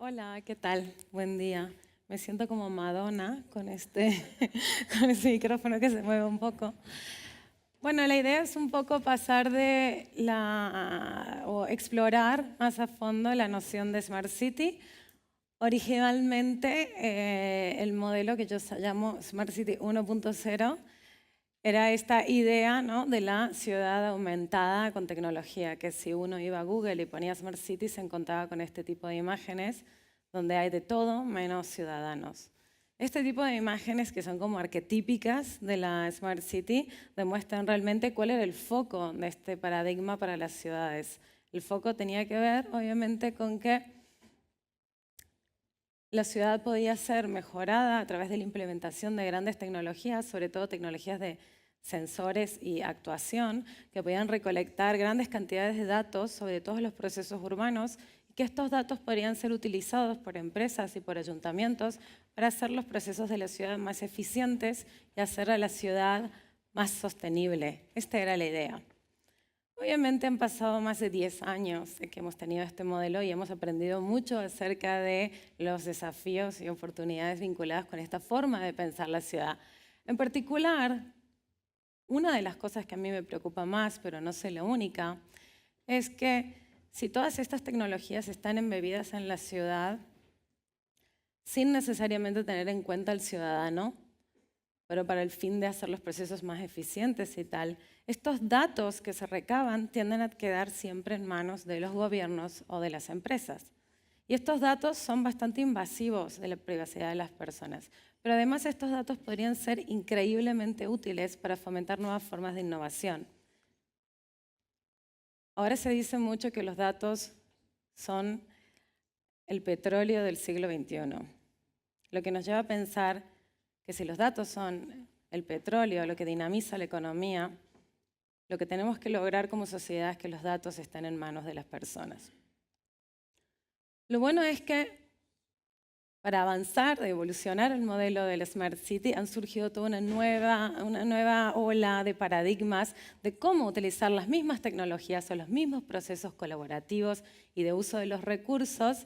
Hola, ¿qué tal? Buen día. Me siento como Madonna con con este micrófono que se mueve un poco. Bueno, la idea es un poco pasar o explorar más a fondo la noción de Smart City. Originalmente, el modelo que yo llamo Smart City 1.0 era esta idea, ¿no?, de la ciudad aumentada con tecnología, que si uno iba a Google y ponía Smart City se encontraba con este tipo de imágenes donde hay de todo menos ciudadanos. Este tipo de imágenes, que son como arquetípicas de la Smart City, demuestran realmente cuál era el foco de este paradigma para las ciudades. El foco tenía que ver, obviamente, con que la ciudad podía ser mejorada a través de la implementación de grandes tecnologías, sobre todo tecnologías de sensores y actuación, que podían recolectar grandes cantidades de datos sobre todos los procesos urbanos y que estos datos podrían ser utilizados por empresas y por ayuntamientos para hacer los procesos de la ciudad más eficientes y hacer a la ciudad más sostenible. Esta era la idea. Obviamente han pasado más de 10 años de que hemos tenido este modelo y hemos aprendido mucho acerca de los desafíos y oportunidades vinculadas con esta forma de pensar la ciudad. En particular, una de las cosas que a mí me preocupa más, pero no soy la única, es que si todas estas tecnologías están embebidas en la ciudad, sin necesariamente tener en cuenta al ciudadano, pero para el fin de hacer los procesos más eficientes y tal, estos datos que se recaban tienden a quedar siempre en manos de los gobiernos o de las empresas. Y estos datos son bastante invasivos de la privacidad de las personas. Pero además estos datos podrían ser increíblemente útiles para fomentar nuevas formas de innovación. Ahora se dice mucho que los datos son el petróleo del siglo XXI, lo que nos lleva a pensar que si los datos son el petróleo, lo que dinamiza la economía, lo que tenemos que lograr como sociedad es que los datos estén en manos de las personas. Lo bueno es que para avanzar, de evolucionar el modelo del Smart City, han surgido toda una nueva ola de paradigmas de cómo utilizar las mismas tecnologías o los mismos procesos colaborativos y de uso de los recursos,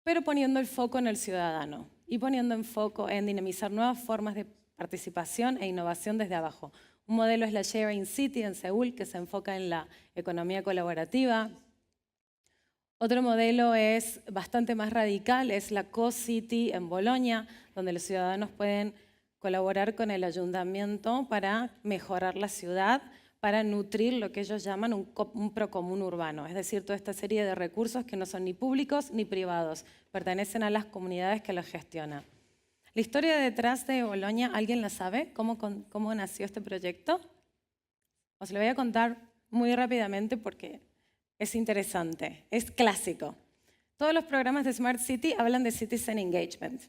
pero poniendo el foco en el ciudadano y poniendo en foco en dinamizar nuevas formas de participación e innovación desde abajo. Un modelo es la Sharing City en Seúl, que se enfoca en la economía colaborativa. Otro modelo es bastante más radical, es la Co-City en Bolonia, donde los ciudadanos pueden colaborar con el ayuntamiento para mejorar la ciudad, para nutrir lo que ellos llaman un procomún urbano, es decir, toda esta serie de recursos que no son ni públicos ni privados, pertenecen a las comunidades que los gestionan. La historia detrás de Bolonia, ¿alguien la sabe? ¿Cómo nació este proyecto? Os lo voy a contar muy rápidamente porque es interesante, es clásico. Todos los programas de Smart City hablan de Citizen Engagement.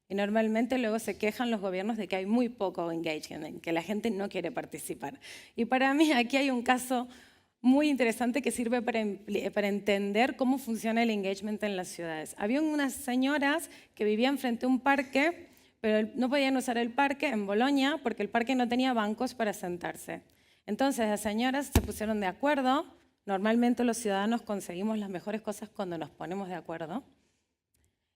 Y normalmente luego se quejan los gobiernos de que hay muy poco engagement, que la gente no quiere participar. Y para mí aquí hay un caso muy interesante que sirve para entender cómo funciona el engagement en las ciudades. Había unas señoras que vivían frente a un parque, pero no podían usar el parque en Bolonia porque el parque no tenía bancos para sentarse. Entonces las señoras se pusieron de acuerdo. Normalmente los ciudadanos conseguimos las mejores cosas cuando nos ponemos de acuerdo.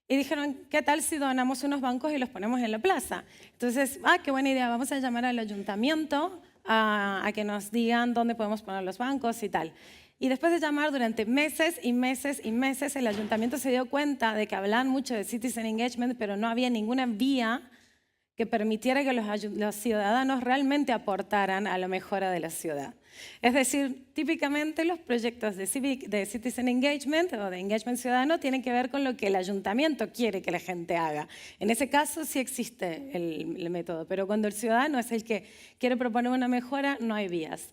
Y dijeron, ¿qué tal si donamos unos bancos y los ponemos en la plaza? Entonces, qué buena idea, vamos a llamar al ayuntamiento a que nos digan dónde podemos poner los bancos y tal. Y después de llamar durante meses y meses y meses, el ayuntamiento se dio cuenta de que hablaban mucho de Citizen Engagement, pero no había ninguna vía que permitiera que los ciudadanos realmente aportaran a la mejora de la ciudad. Es decir, típicamente los proyectos de Citizen Engagement o de Engagement Ciudadano tienen que ver con lo que el ayuntamiento quiere que la gente haga. En ese caso sí existe el método, pero cuando el ciudadano es el que quiere proponer una mejora, no hay vías.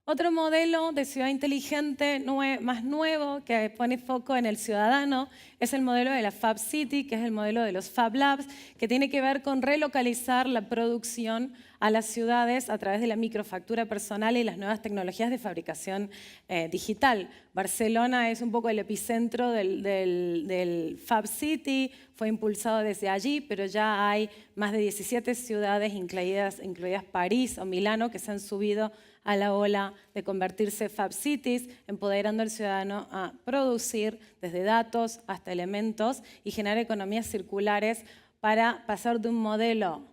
Otro modelo de ciudad inteligente más nuevo que pone foco en el ciudadano es el modelo de la Fab City, que es el modelo de los Fab Labs, que tiene que ver con relocalizar la producción a las ciudades a través de la microfactura personal y las nuevas tecnologías de fabricación digital. Barcelona es un poco el epicentro del Fab City, fue impulsado desde allí, pero ya hay más de 17 ciudades, incluidas París o Milano, que se han subido a la ola de convertirse Fab Cities, empoderando al ciudadano a producir desde datos hasta elementos y generar economías circulares para pasar de un modelo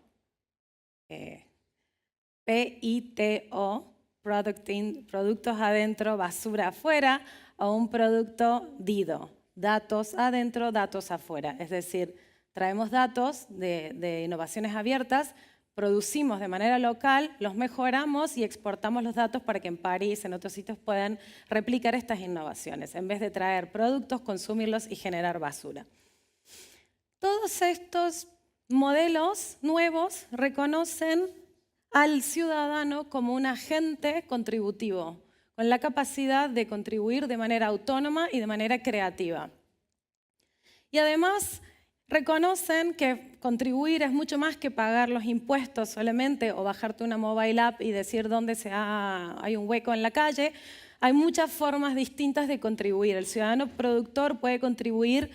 PITO, productos adentro, basura afuera, a un producto DIDO, datos adentro, datos afuera. Es decir, traemos datos de innovaciones abiertas, producimos de manera local, los mejoramos y exportamos los datos para que en París, en otros sitios, puedan replicar estas innovaciones, en vez de traer productos, consumirlos y generar basura. Todos estos modelos nuevos reconocen al ciudadano como un agente contributivo, con la capacidad de contribuir de manera autónoma y de manera creativa. Y además reconocen que contribuir es mucho más que pagar los impuestos solamente o bajarte una mobile app y decir dónde hay un hueco en la calle. Hay muchas formas distintas de contribuir. El ciudadano productor puede contribuir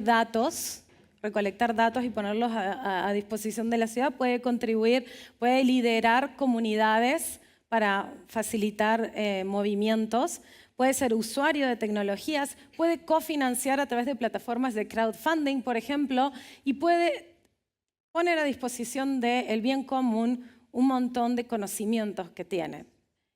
datos, recolectar datos y ponerlos a disposición de la ciudad, puede contribuir, puede liderar comunidades para facilitar movimientos, puede ser usuario de tecnologías, puede cofinanciar a través de plataformas de crowdfunding, por ejemplo, y puede poner a disposición del bien común un montón de conocimientos que tiene.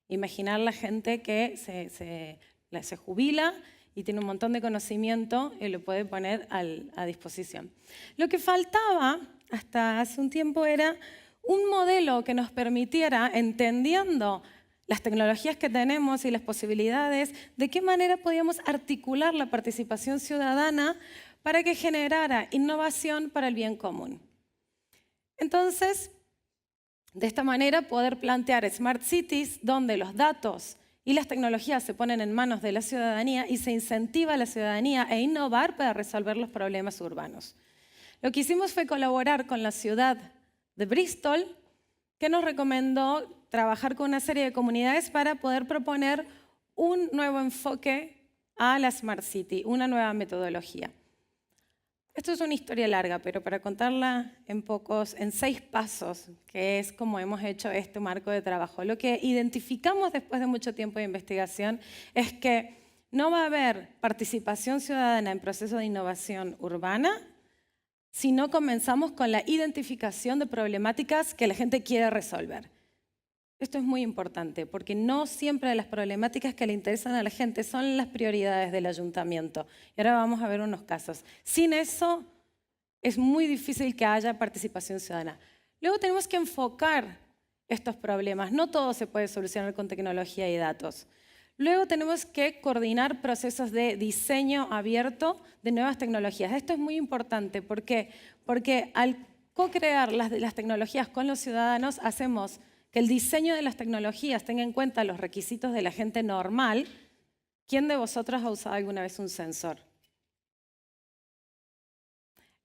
Imaginar la gente que se jubila y tiene un montón de conocimiento y lo puede poner a disposición. Lo que faltaba hasta hace un tiempo era un modelo que nos permitiera, entendiendo las tecnologías que tenemos y las posibilidades, de qué manera podíamos articular la participación ciudadana para que generara innovación para el bien común. Entonces, de esta manera poder plantear Smart Cities donde los datos y las tecnologías se ponen en manos de la ciudadanía y se incentiva a la ciudadanía a innovar para resolver los problemas urbanos. Lo que hicimos fue colaborar con la ciudad de Bristol, que nos recomendó trabajar con una serie de comunidades para poder proponer un nuevo enfoque a la Smart City, una nueva metodología. Esto es una historia larga, pero para contarla en 6 pasos, que es como hemos hecho este marco de trabajo. Lo que identificamos después de mucho tiempo de investigación es que no va a haber participación ciudadana en procesos de innovación urbana si no comenzamos con la identificación de problemáticas que la gente quiere resolver. Esto es muy importante porque no siempre las problemáticas que le interesan a la gente son las prioridades del ayuntamiento. Y ahora vamos a ver unos casos. Sin eso es muy difícil que haya participación ciudadana. Luego tenemos que enfocar estos problemas. No todo se puede solucionar con tecnología y datos. Luego tenemos que coordinar procesos de diseño abierto de nuevas tecnologías. Esto es muy importante porque al co-crear las tecnologías con los ciudadanos hacemos que el diseño de las tecnologías tenga en cuenta los requisitos de la gente normal. ¿Quién de vosotros ha usado alguna vez un sensor?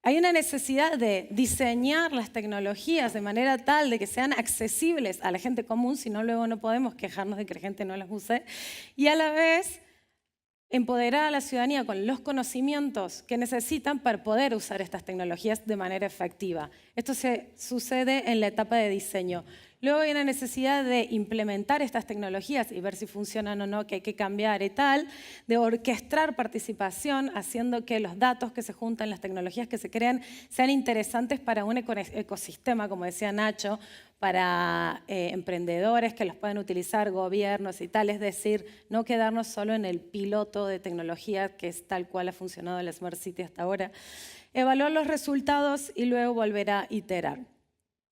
Hay una necesidad de diseñar las tecnologías de manera tal de que sean accesibles a la gente común, si no luego no podemos quejarnos de que la gente no las use, y a la vez empoderar a la ciudadanía con los conocimientos que necesitan para poder usar estas tecnologías de manera efectiva. Esto sucede en la etapa de diseño. Luego hay una necesidad de implementar estas tecnologías y ver si funcionan o no, que hay que cambiar y tal, de orquestar participación, haciendo que los datos que se juntan, las tecnologías que se crean, sean interesantes para un ecosistema, como decía Nacho, para emprendedores que los puedan utilizar, gobiernos y tal. Es decir, no quedarnos solo en el piloto de tecnología, que es tal cual ha funcionado la Smart City hasta ahora. Evaluar los resultados y luego volver a iterar.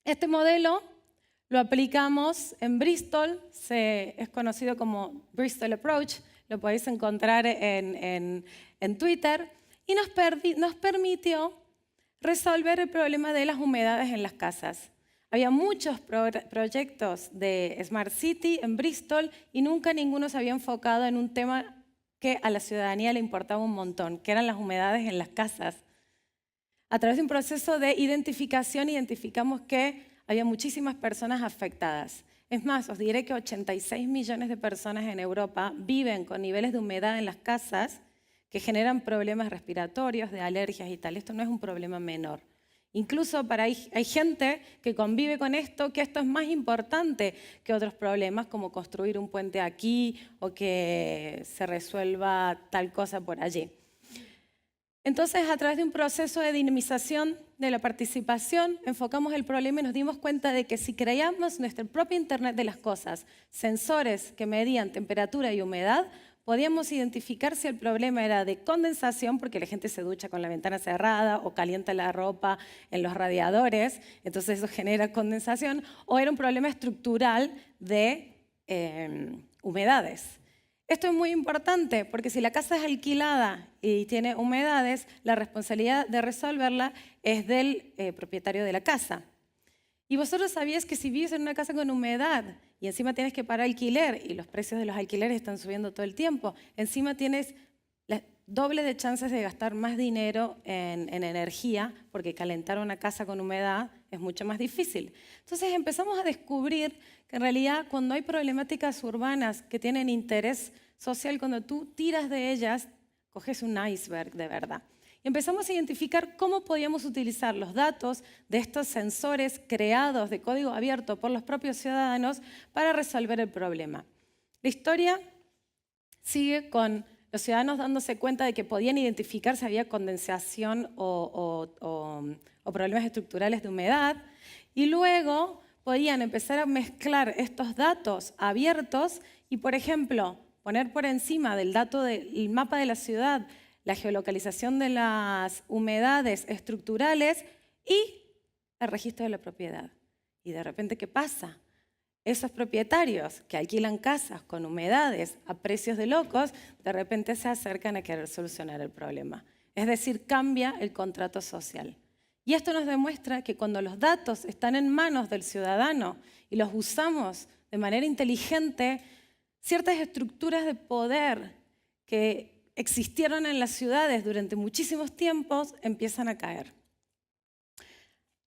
Este modelo lo aplicamos en Bristol, es conocido como Bristol Approach, lo podéis encontrar en Twitter, y nos permitió resolver el problema de las humedades en las casas. Había muchos proyectos de Smart City en Bristol y nunca ninguno se había enfocado en un tema que a la ciudadanía le importaba un montón, que eran las humedades en las casas. A través de un proceso de identificación, identificamos que había muchísimas personas afectadas. Es más, os diré que 86 millones de personas en Europa viven con niveles de humedad en las casas que generan problemas respiratorios, de alergias y tal. Esto no es un problema menor. Incluso hay gente que convive con esto, que esto es más importante que otros problemas, como construir un puente aquí o que se resuelva tal cosa por allí. Entonces, a través de un proceso de dinamización de la participación, enfocamos el problema y nos dimos cuenta de que si creamos nuestro propio Internet de las cosas, sensores que medían temperatura y humedad, podíamos identificar si el problema era de condensación, porque la gente se ducha con la ventana cerrada o calienta la ropa en los radiadores, entonces eso genera condensación, o era un problema estructural de humedades. Esto es muy importante porque si la casa es alquilada y tiene humedades, la responsabilidad de resolverla es del propietario de la casa. Y vosotros sabíais que si vives en una casa con humedad y encima tienes que pagar alquiler y los precios de los alquileres están subiendo todo el tiempo, encima tienes la doble de chances de gastar más dinero en energía porque calentar una casa con humedad es mucho más difícil. Entonces empezamos a descubrir que en realidad cuando hay problemáticas urbanas que tienen interés social, cuando tú tiras de ellas, coges un iceberg de verdad. Y empezamos a identificar cómo podíamos utilizar los datos de estos sensores creados de código abierto por los propios ciudadanos para resolver el problema. La historia sigue con los ciudadanos dándose cuenta de que podían identificar si había condensación o problemas estructurales de humedad y luego podían empezar a mezclar estos datos abiertos y, por ejemplo, poner por encima del dato del mapa de la ciudad la geolocalización de las humedades estructurales y el registro de la propiedad. Y de repente, ¿qué pasa? Esos propietarios que alquilan casas con humedades a precios de locos, de repente se acercan a querer solucionar el problema. Es decir, cambia el contrato social. Y esto nos demuestra que cuando los datos están en manos del ciudadano y los usamos de manera inteligente, ciertas estructuras de poder que existieron en las ciudades durante muchísimos tiempos empiezan a caer.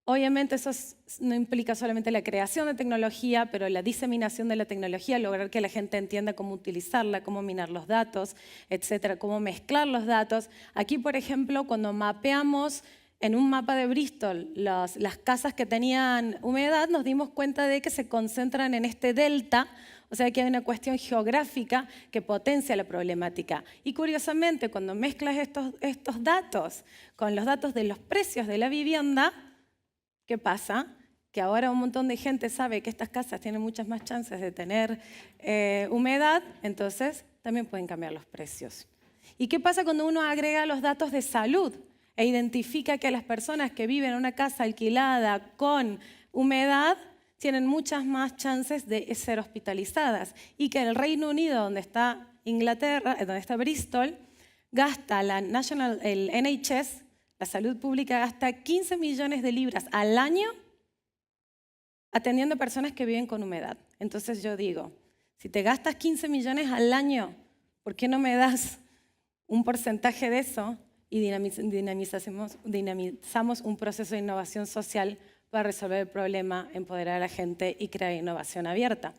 Obviamente eso no implica solamente la creación de tecnología, pero la diseminación de la tecnología, lograr que la gente entienda cómo utilizarla, cómo minar los datos, etcétera, cómo mezclar los datos. Aquí, por ejemplo, cuando mapeamos en un mapa de Bristol las casas que tenían humedad, nos dimos cuenta de que se concentran en este delta, o sea que hay una cuestión geográfica que potencia la problemática. Y curiosamente, cuando mezclas estos datos con los datos de los precios de la vivienda, ¿qué pasa? Que ahora un montón de gente sabe que estas casas tienen muchas más chances de tener humedad, entonces también pueden cambiar los precios. ¿Y qué pasa cuando uno agrega los datos de salud e identifica que las personas que viven en una casa alquilada con humedad tienen muchas más chances de ser hospitalizadas y que en el Reino Unido, donde está Inglaterra, donde está Bristol, gasta el NHS, la salud pública, gasta 15 millones de libras al año atendiendo a personas que viven con humedad. Entonces yo digo, si te gastas 15 millones al año, ¿por qué no me das un porcentaje de eso y dinamizamos un proceso de innovación social para resolver el problema, empoderar a la gente y crear innovación abierta?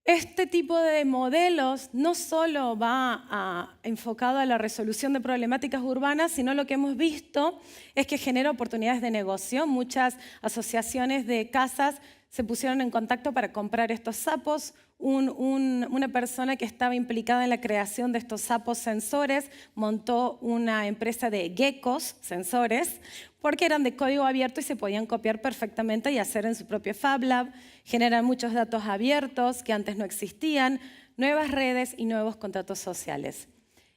Este tipo de modelos no solo va enfocado a la resolución de problemáticas urbanas, sino lo que hemos visto es que genera oportunidades de negocio. Muchas asociaciones de casas se pusieron en contacto para comprar estos sapos. Una persona que estaba implicada en la creación de estos sapos sensores montó una empresa de geckos sensores porque eran de código abierto y se podían copiar perfectamente y hacer en su propio Fab Lab. Generan muchos datos abiertos que antes no existían, nuevas redes y nuevos contratos sociales.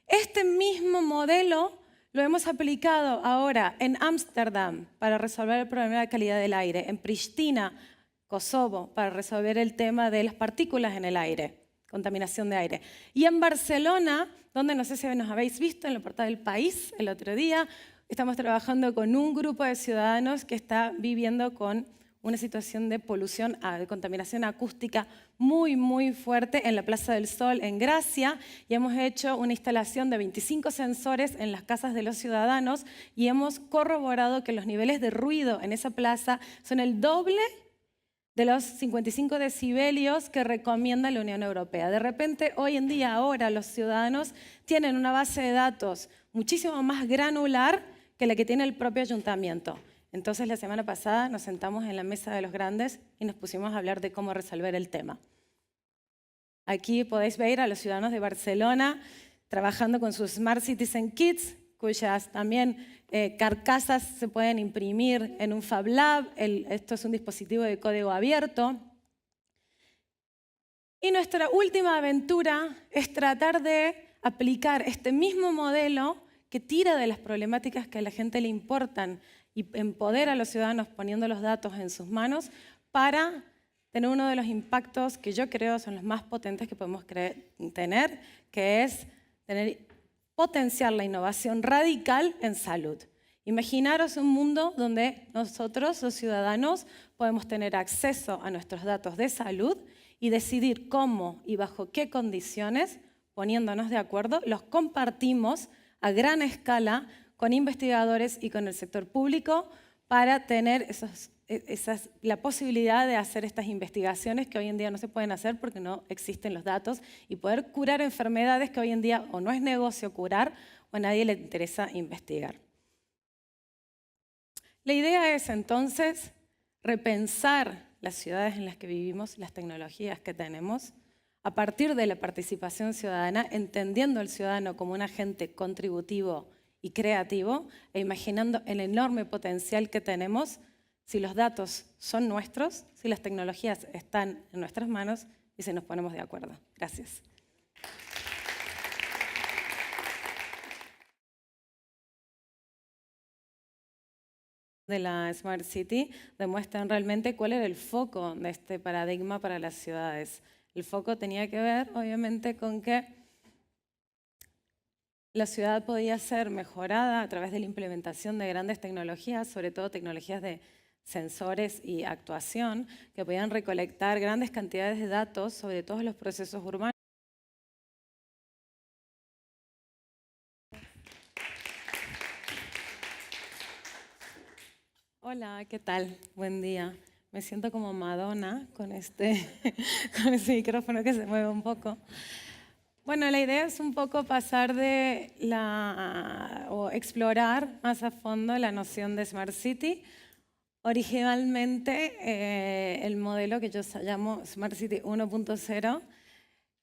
Este mismo modelo lo hemos aplicado ahora en Ámsterdam para resolver el problema de calidad del aire, en Pristina, Kosovo, para resolver el tema de las partículas en el aire, contaminación de aire. Y en Barcelona, donde no sé si nos habéis visto en la portada del País el otro día, estamos trabajando con un grupo de ciudadanos que está viviendo con una situación de polución, de contaminación acústica muy, muy fuerte en la Plaza del Sol, en Gracia, y hemos hecho una instalación de 25 sensores en las casas de los ciudadanos y hemos corroborado que los niveles de ruido en esa plaza son el doble de los 55 decibelios que recomienda la Unión Europea. De repente, hoy en día, ahora, los ciudadanos tienen una base de datos muchísimo más granular que la que tiene el propio ayuntamiento. Entonces, la semana pasada nos sentamos en la mesa de los grandes y nos pusimos a hablar de cómo resolver el tema. Aquí podéis ver a los ciudadanos de Barcelona trabajando con sus Smart Citizen Kits, cuyas también carcasas se pueden imprimir en un Fab Lab. Esto es un dispositivo de código abierto. Y nuestra última aventura es tratar de aplicar este mismo modelo que tira de las problemáticas que a la gente le importan y empodera a los ciudadanos poniendo los datos en sus manos para tener uno de los impactos que yo creo son los más potentes que podemos tener, que es potenciar la innovación radical en salud. Imaginaros un mundo donde nosotros, los ciudadanos, podemos tener acceso a nuestros datos de salud y decidir cómo y bajo qué condiciones, poniéndonos de acuerdo, los compartimos a gran escala con investigadores y con el sector público para tener la posibilidad de hacer estas investigaciones que hoy en día no se pueden hacer porque no existen los datos y poder curar enfermedades que hoy en día o no es negocio curar o a nadie le interesa investigar. La idea es entonces repensar las ciudades en las que vivimos, las tecnologías que tenemos, a partir de la participación ciudadana, entendiendo al ciudadano como un agente contributivo y creativo e imaginando el enorme potencial que tenemos si los datos son nuestros, si las tecnologías están en nuestras manos y si nos ponemos de acuerdo. Gracias. De la Smart City demuestran realmente cuál era el foco de este paradigma para las ciudades. El foco tenía que ver, obviamente, con que la ciudad podía ser mejorada a través de la implementación de grandes tecnologías, sobre todo tecnologías de sensores y actuación, que podían recolectar grandes cantidades de datos sobre todos los procesos urbanos. Hola, ¿qué tal? Buen día. Me siento como Madonna con este micrófono que se mueve un poco. Bueno, la idea es un poco pasar o explorar más a fondo la noción de Smart City. Originalmente, el modelo que yo llamo Smart City 1.0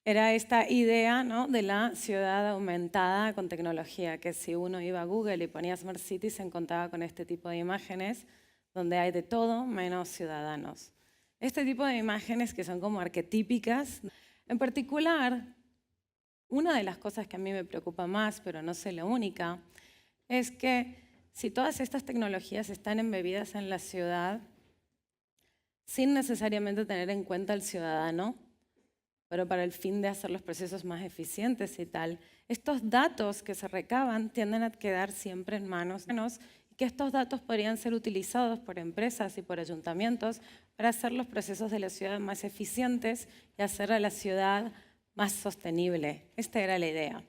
era esta idea, ¿no?, de la ciudad aumentada con tecnología, que si uno iba a Google y ponía Smart City se encontraba con este tipo de imágenes donde hay de todo menos ciudadanos. Este tipo de imágenes que son como arquetípicas. En particular, una de las cosas que a mí me preocupa más, pero no sé la única, es que si todas estas tecnologías están embebidas en la ciudad, sin necesariamente tener en cuenta al ciudadano, pero para el fin de hacer los procesos más eficientes y tal, estos datos que se recaban tienden a quedar siempre en manos y que estos datos podrían ser utilizados por empresas y por ayuntamientos para hacer los procesos de la ciudad más eficientes y hacer a la ciudad más sostenible. Esta era la idea.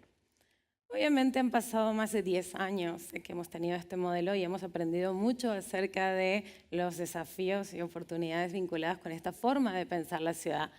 Obviamente han pasado más de 10 años de que hemos tenido este modelo y hemos aprendido mucho acerca de los desafíos y oportunidades vinculadas con esta forma de pensar la ciudad.